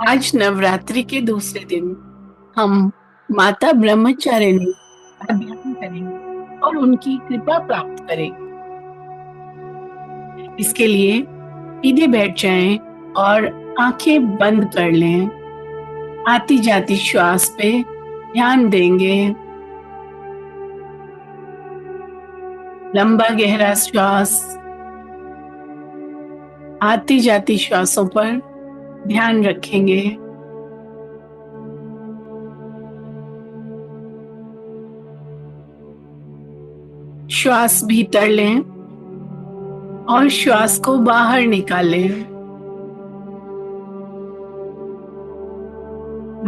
आज नवरात्रि के दूसरे दिन हम माता ब्रह्मचारिणी का ध्यान करेंगे और उनकी कृपा प्राप्त करेंगे। इसके लिए सीधे बैठ जाएं और आंखें बंद कर लें। आती जाती श्वास पे ध्यान देंगे। लंबा गहरा श्वास, आती जाती श्वासों पर ध्यान रखेंगे। श्वास भीतर लें और श्वास को बाहर निकालें।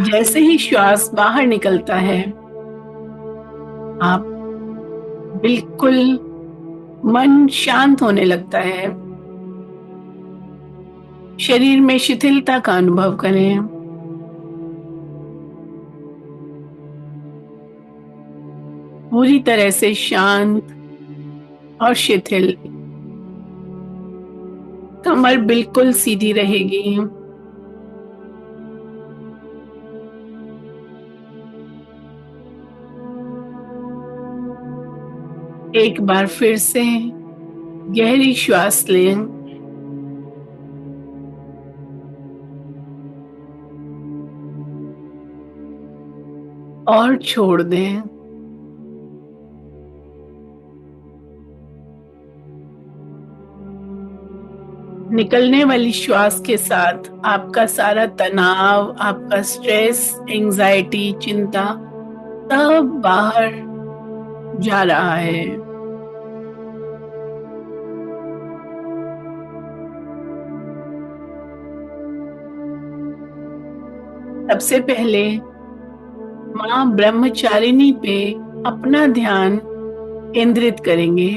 जैसे ही श्वास बाहर निकलता है, आप बिल्कुल मन शांत होने लगता है। शरीर में शिथिलता का अनुभव करें। पूरी तरह से शांत और शिथिल। कमर बिल्कुल सीधी रहेगी। एक बार फिर से गहरी श्वास लें और छोड़ दें। निकलने वाली श्वास के साथ आपका सारा तनाव, आपका स्ट्रेस, एंजाइटी, चिंता सब बाहर जा रहा है। सबसे पहले माँ ब्रह्मचारिणी पे अपना ध्यान केंद्रित करेंगे।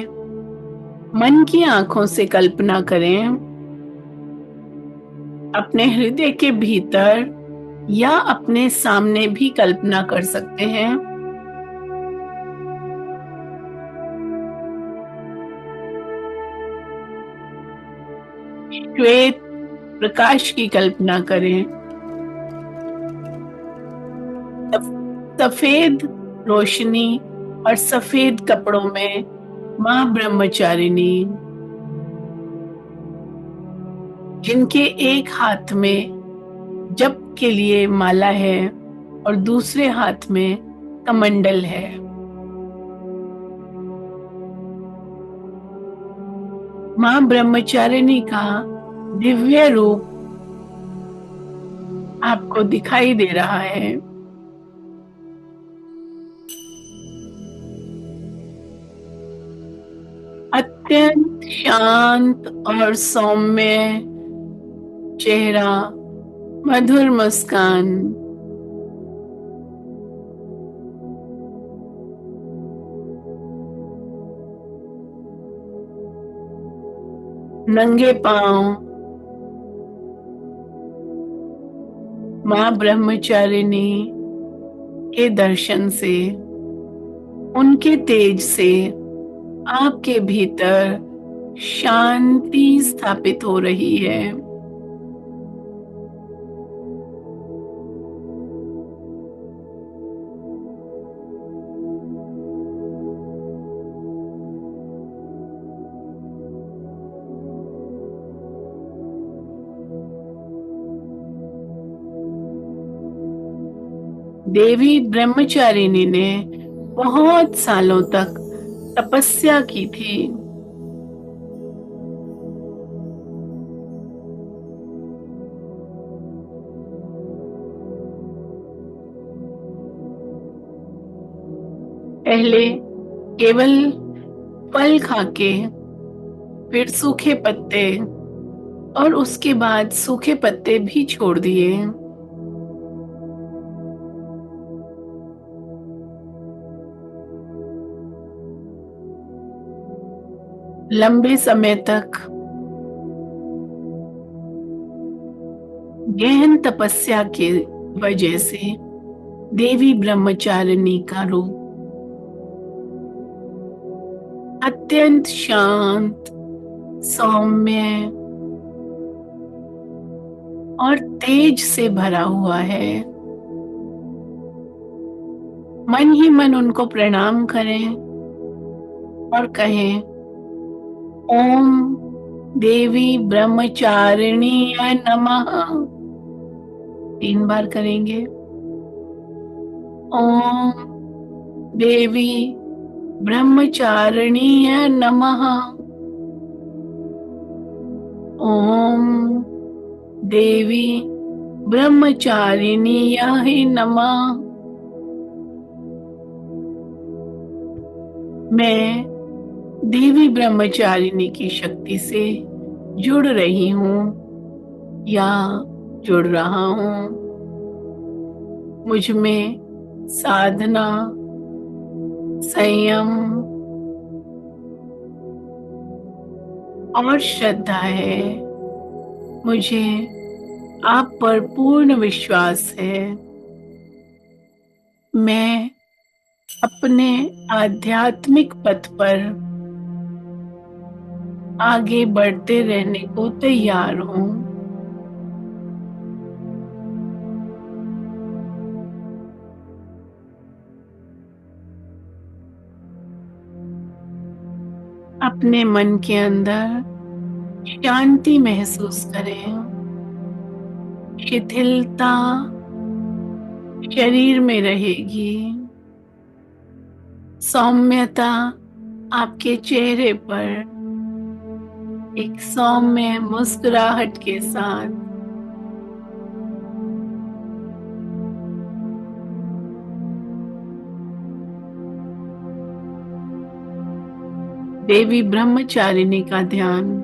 मन की आंखों से कल्पना करें, अपने हृदय के भीतर या अपने सामने भी कल्पना कर सकते हैं। श्वेत प्रकाश की कल्पना करें। सफेद रोशनी और सफेद कपड़ों में माँ ब्रह्मचारिणी, जिनके एक हाथ में जप के लिए माला है और दूसरे हाथ में कमंडल है। माँ ब्रह्मचारिणी का दिव्य रूप आपको दिखाई दे रहा है। अत्यंत शांत और सौम्य चेहरा, मधुर मुस्कान। नंगे पांव माँ ब्रह्मचारिणी के दर्शन से, उनके तेज से आपके भीतर शांति स्थापित हो रही है। देवी ब्रह्मचारिणी ने बहुत सालों तक तपस्या की थी। पहले केवल फल खाके, फिर सूखे पत्ते, और उसके बाद सूखे पत्ते भी छोड़ दिए। लंबे समय तक गहन तपस्या के वजह से देवी ब्रह्मचारिणी का रूप अत्यंत शांत, सौम्य और तेज से भरा हुआ है। मन ही मन उनको प्रणाम करें और कहें, ओम देवी ब्रह्मचारिणीय नमः। 3 बार करेंगे। ओम देवी ब्रह्मचारिणीय नमः। ओम देवी ब्रह्मचारिणीय नमः। मैं देवी ब्रह्मचारिणी की शक्ति से जुड़ रही हूँ या जुड़ रहा हूँ। मुझ में साधना, संयम और श्रद्धा है। मुझे आप पर पूर्ण विश्वास है। मैं अपने आध्यात्मिक पथ पर आगे बढ़ते रहने को तैयार हूँ। अपने मन के अंदर शांति महसूस करें। शिथिलता शरीर में रहेगी। सौम्यता आपके चेहरे पर एक सौम्य मुस्कुराहट के साथ। देवी ब्रह्मचारिणी का ध्यान।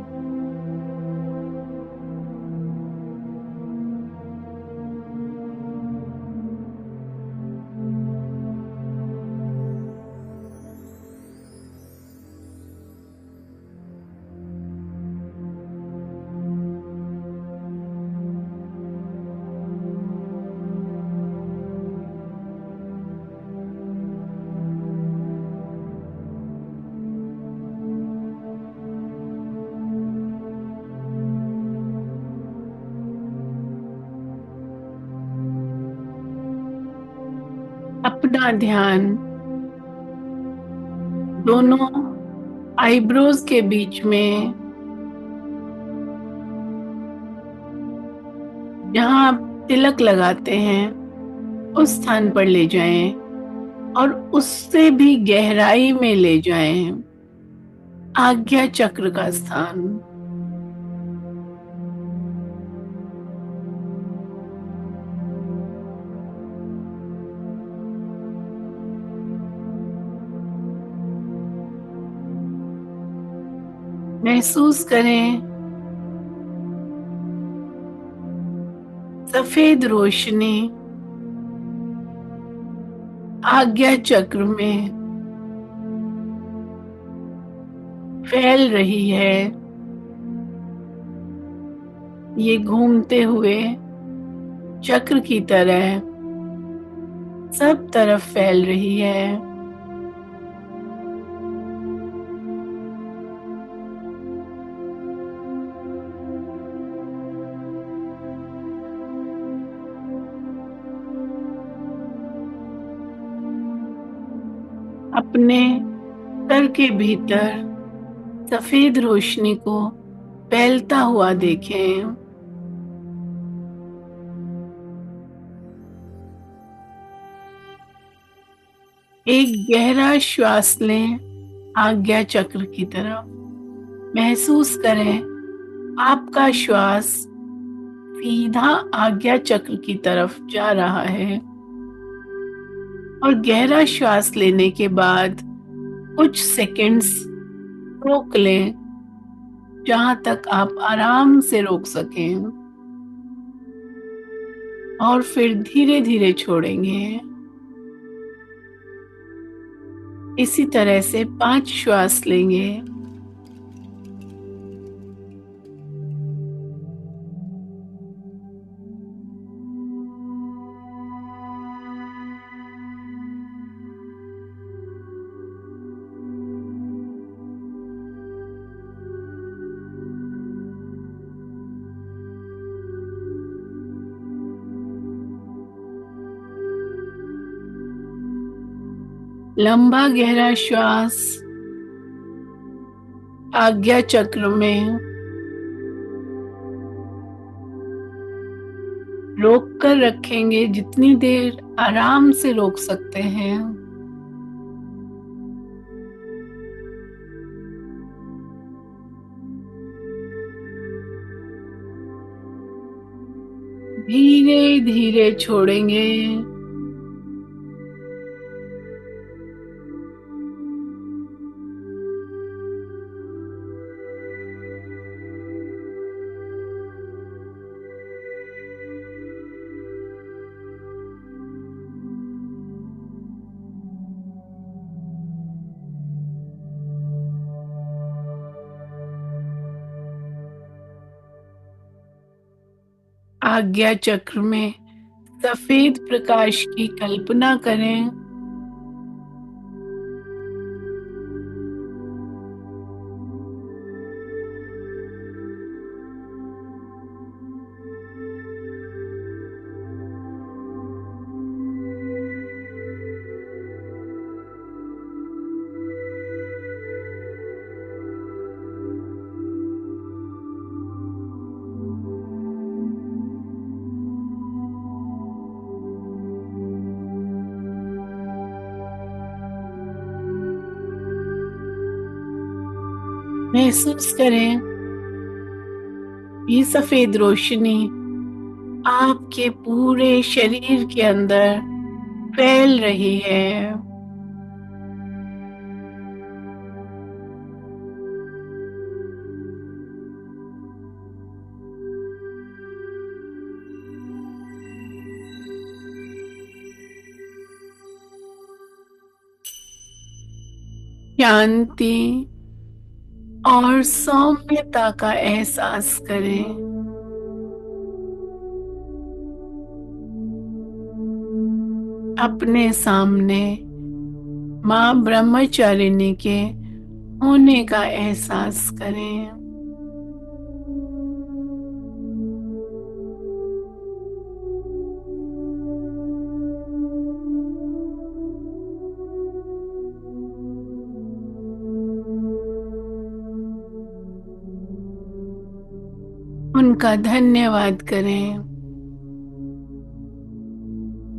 अपना ध्यान दोनों आईब्रोज के बीच में, जहां आप तिलक लगाते हैं, उस स्थान पर ले जाएं और उससे भी गहराई में ले जाएं। आज्ञा चक्र का स्थान। महसूस करें सफेद रोशनी आज्ञा चक्र में फैल रही है। ये घूमते हुए चक्र की तरह सब तरफ फैल रही है। अपने सर के भीतर सफेद रोशनी को फैलता हुआ देखें। एक गहरा श्वास लें आज्ञा चक्र की तरफ। महसूस करें आपका श्वास सीधा आज्ञा चक्र की तरफ जा रहा है। और गहरा श्वास लेने के बाद कुछ सेकंड्स रोक लें, जहां तक आप आराम से रोक सकें, और फिर धीरे धीरे छोड़ेंगे। इसी तरह से 5 श्वास लेंगे। लंबा गहरा श्वास आज्ञा चक्र में रोक कर रखेंगे, जितनी देर आराम से रोक सकते हैं। धीरे धीरे छोड़ेंगे। आज्ञा चक्र में सफेद प्रकाश की कल्पना करें। महसूस करें ये सफेद रोशनी आपके पूरे शरीर के अंदर फैल रही है। शांति और सौम्यता का एहसास करें। अपने सामने मां ब्रह्मचारिणी के होने का एहसास करें। उनका धन्यवाद करें।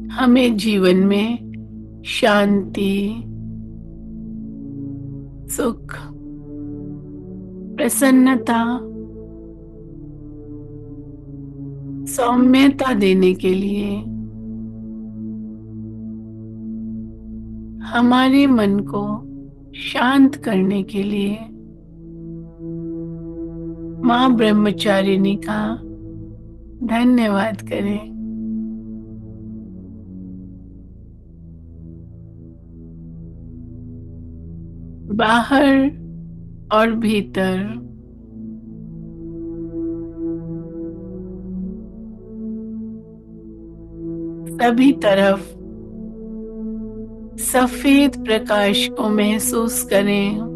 हमें जीवन में शांति, सुख, प्रसन्नता, सौम्यता देने के लिए, हमारे मन को शांत करने के लिए मां ब्रह्मचारिणी का धन्यवाद करें। बाहर और भीतर सभी तरफ सफेद प्रकाश को महसूस करें।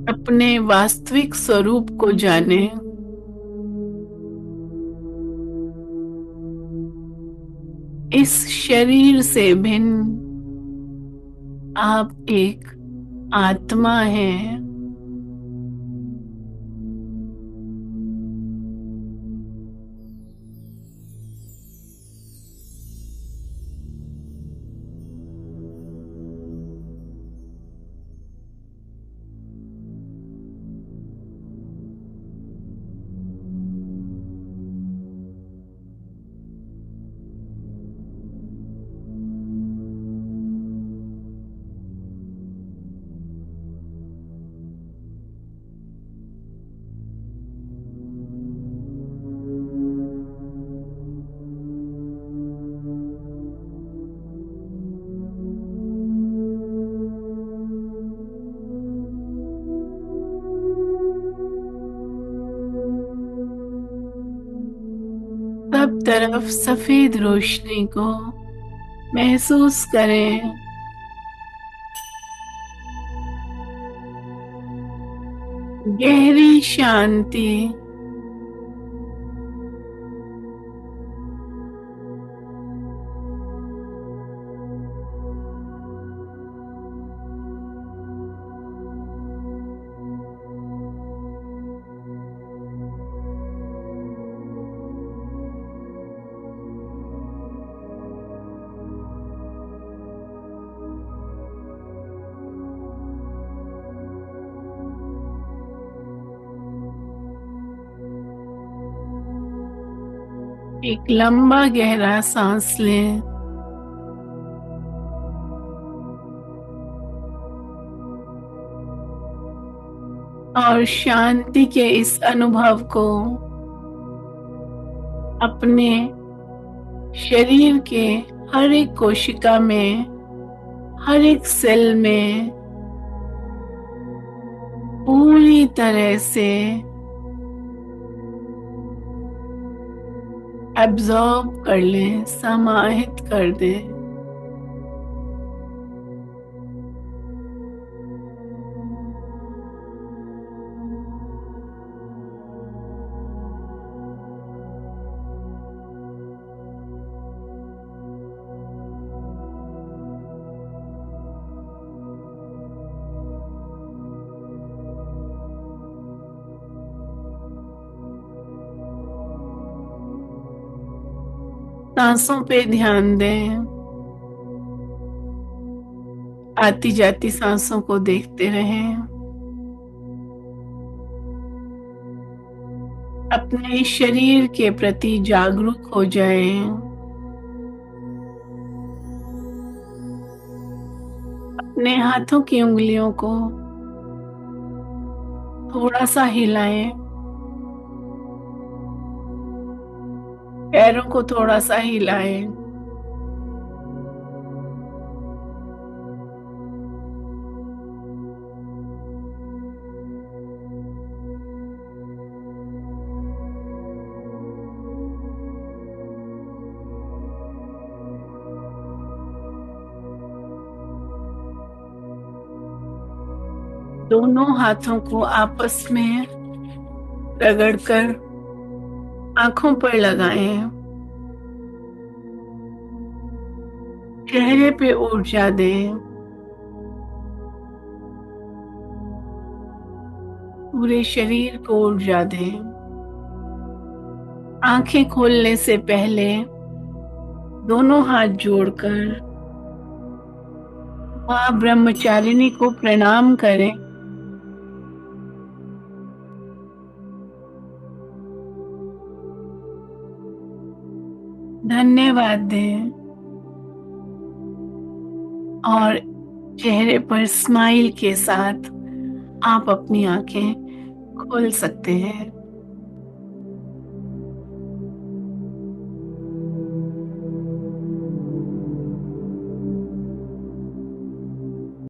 अपने वास्तविक स्वरूप को जानें। इस शरीर से भिन्न आप एक आत्मा हैं। सब तरफ सफेद रोशनी को महसूस करें। गहरी शांति। एक लंबा गहरा सांस लें और शांति के इस अनुभव को अपने शरीर के हर एक कोशिका में, हर एक सेल में पूरी तरह से एब्जॉर्ब कर लें, समाहित कर दें। सांसों पे ध्यान दें, आती जाती सांसों को देखते रहें। अपने शरीर के प्रति जागरूक हो जाएं। अपने हाथों की उंगलियों को थोड़ा सा हिलाएं, पैरों को थोड़ा सा हिलाएं। दोनों हाथों को आपस में रगड़कर आंखों पर लगाएं। चेहरे पे ऊर्जा दें। पूरे शरीर को ऊर्जा दें। आंखें खोलने से पहले दोनों हाथ जोड़कर मां ब्रह्मचारिणी को प्रणाम करें। धन्यवाद दें और चेहरे पर स्माइल के साथ आप अपनी आंखें खोल सकते हैं।